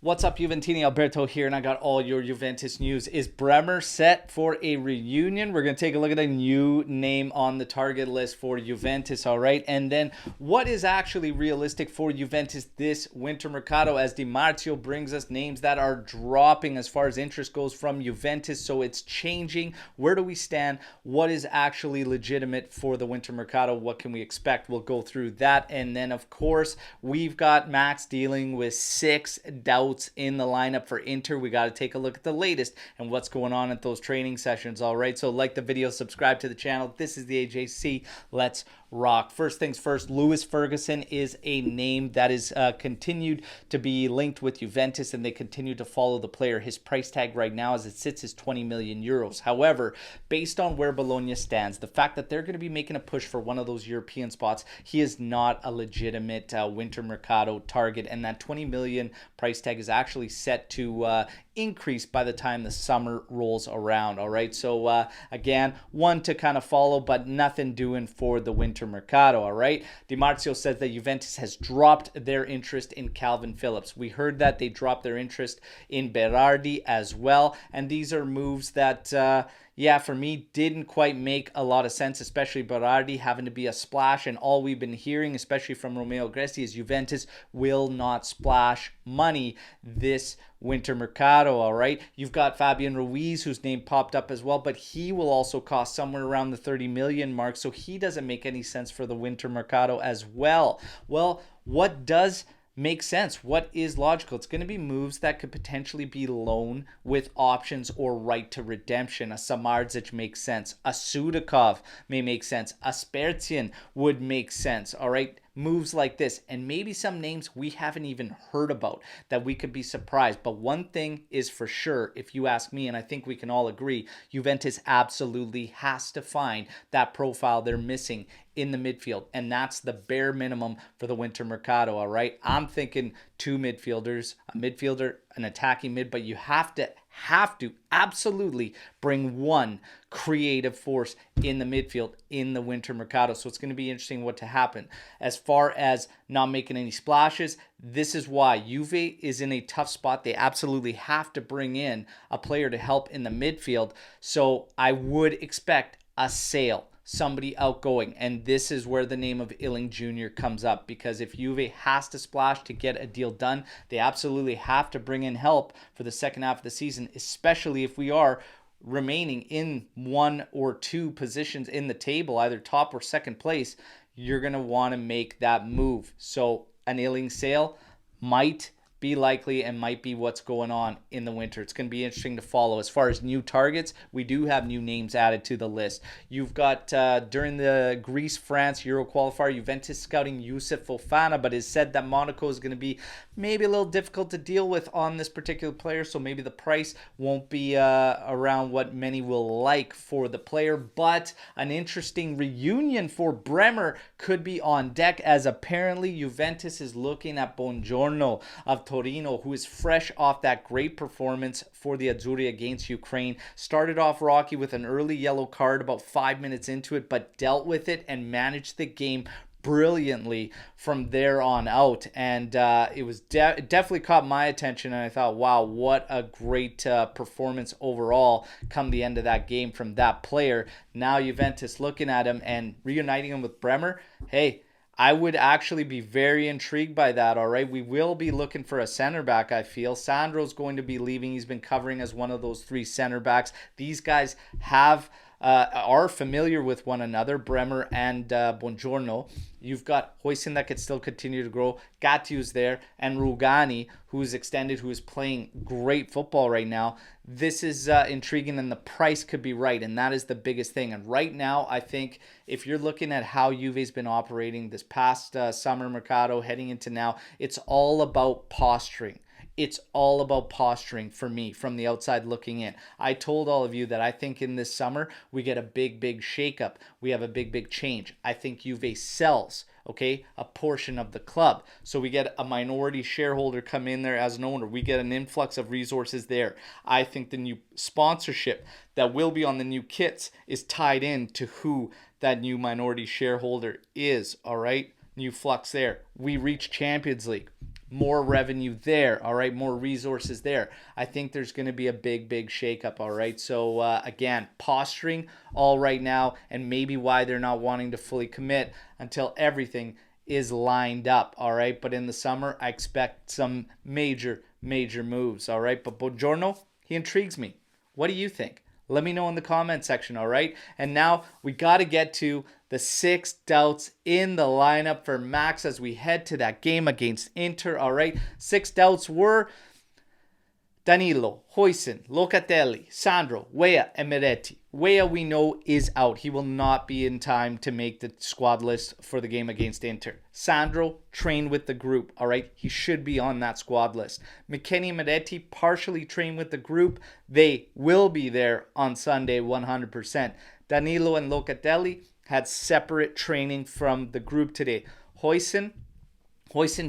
What's up, Juventini? Alberto here, and I got all your Juventus news. Is Bremer set for a reunion? We're going to take a look at a new name on the target list for Juventus, all right? And then what is actually realistic for Juventus this winter mercato, as Di Marzio brings us names that are dropping as far as interest goes from Juventus, so it's changing. Where do we stand? What is actually legitimate for the winter mercato? What can we expect? We'll go through that. And then, of course, we've got Max dealing with 6 doubts in the lineup for Inter. We got to take a look at the latest and what's going on at those training sessions. All right, so like the video, subscribe to the channel. This is the AJC. Let's rock. First things first, Lewis Ferguson is a name that is continued to be linked with Juventus, and they continue to follow the player. His price tag right now as it sits is 20 million euros. However, based on where Bologna stands, the fact that they're going to be making a push for one of those European spots, he is not a legitimate winter mercato target, and that 20 million price tag is actually set to increase by the time the summer rolls around. All right, so again, one to kind of follow, but nothing doing for the winter mercato. All right, Di Marzio says that Juventus has dropped their interest in Calvin Phillips. We heard that they dropped their interest in Berardi as well, and these are moves that yeah, for me, didn't quite make a lot of sense, especially Berardi having to be a splash. And all we've been hearing, especially from Romeo Gresti, is Juventus will not splash money this winter mercato. All right, you've got Fabian Ruiz, whose name popped up as well, but he will also cost somewhere around the 30 million mark, so he doesn't make any sense for the winter mercato as well. Well, what does makes sense? What is logical? It's going to be moves that could potentially be loan with options or right to redemption. A Samardzic makes sense. A Sudakov may make sense. A Sperzian would make sense. All right, moves like this, and maybe some names we haven't even heard about that we could be surprised. But one thing is for sure, if you ask me, and I think we can all agree, Juventus absolutely has to find that profile they're missing in the midfield, and that's the bare minimum for the winter mercato. All right, I'm thinking 2 midfielders, a midfielder, an attacking mid, but you have to absolutely bring one creative force in the midfield in the winter mercato. So it's going to be interesting what to happen. As far as not making any splashes, this is why Juve is in a tough spot. They absolutely have to bring in a player to help in the midfield. So I would expect a sale, somebody outgoing, and this is where the name of Illing Jr. comes up, because if Juve has to splash to get a deal done, they absolutely have to bring in help for the second half of the season, especially if we are remaining in 1 or 2 positions in the table, either top or second place. You're going to want to make that move. So an Illing sale might be likely and might be what's going on in the winter. It's going to be interesting to follow. As far as new targets, we do have new names added to the list. You've got during the Greece-France Euro qualifier, Juventus scouting Youssouf Fofana, but it's said that Monaco is going to be maybe a little difficult to deal with on this particular player, so maybe the price won't be around what many will like for the player. But an interesting reunion for Bremer could be on deck, as apparently Juventus is looking at Buongiorno of Torino, who is fresh off that great performance for the Azzurri against Ukraine. Started off rocky with an early yellow card about 5 minutes into it, but dealt with it and managed the game brilliantly from there on out. And it was definitely caught my attention, and I thought, wow, what a great performance overall come the end of that game from that player. Now Juventus looking at him and reuniting him with Bremer. Hey, I would actually be very intrigued by that, all right? We will be looking for a center back, I feel. Sandro's going to be leaving. He's been covering as one of those 3 center backs. These guys are familiar with one another, Bremer and Buongiorno. You've got Hoysen that could still continue to grow. Gattu's there, and Rugani, who's extended, who is playing great football right now. This is intriguing, and the price could be right, and that is the biggest thing. And right now, I think if you're looking at how Juve's been operating this past summer mercato heading into now, it's all about posturing. It's all about posturing for me from the outside looking in. I told all of you that I think in this summer we get a big shakeup. We have a big change. I think Juve sells, okay, a portion of the club. So we get a minority shareholder come in there as an owner. We get an influx of resources there. I think the new sponsorship that will be on the new kits is tied in to who that new minority shareholder is, all right? New flux there. We reach Champions League. more revenue there, all right, more resources there. I think there's going to be a big shakeup, all right. So again, posturing all right now, and maybe why they're not wanting to fully commit until everything is lined up, all right. But in the summer, I expect some major moves, all right. But Buongiorno, he intrigues me. What do you think? Let me know in the comment section, all right? And now we got to get to the 6 doubts in the lineup for Max as we head to that game against Inter, all right? 6 doubts were Danilo, Huijsen, Locatelli, Sandro, Weah, and Miretti. Weah, we know, is out. He will not be in time to make the squad list for the game against Inter. Sandro trained with the group, all right? He should be on that squad list. McKennie and Miretti partially trained with the group. They will be there on Sunday 100%. Danilo and Locatelli had separate training from the group today. Huijsen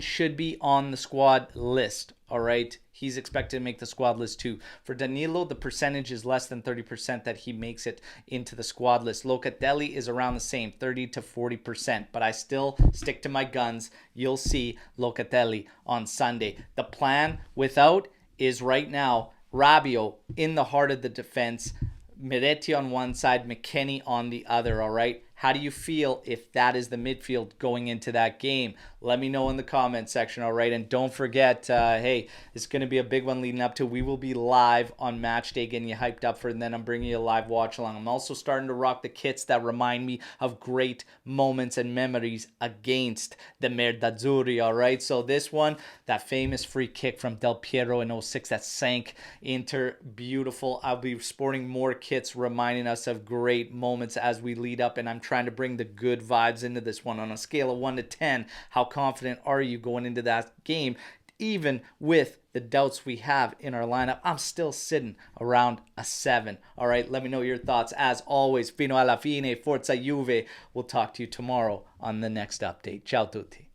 should be on the squad list, all right? He's expected to make the squad list too. For Danilo, the percentage is less than 30% that he makes it into the squad list. Locatelli is around the same, 30 to 40%. But I still stick to my guns. You'll see Locatelli on Sunday. The plan without is right now Rabiot in the heart of the defense, Miretti on one side, McKennie on the other, all right? How do you feel if that is the midfield going into that game? Let me know in the comment section, all right? And don't forget, hey, it's going to be a big one leading up to. We will be live on match day, getting you hyped up for it, and then I'm bringing you a live watch along. I'm also starting to rock the kits that remind me of great moments and memories against the Merdazzurri, all right? So this one, that famous free kick from Del Piero in 06 that sank Inter, beautiful. I'll be sporting more kits reminding us of great moments as we lead up, and I'm trying to bring the good vibes into this one. On a scale of 1 to 10, how confident are you going into that game? Even with the doubts we have in our lineup, I'm still sitting around a 7. All right, let me know your thoughts. As always, fino alla fine, forza Juve. We'll talk to you tomorrow on the next update. Ciao tutti.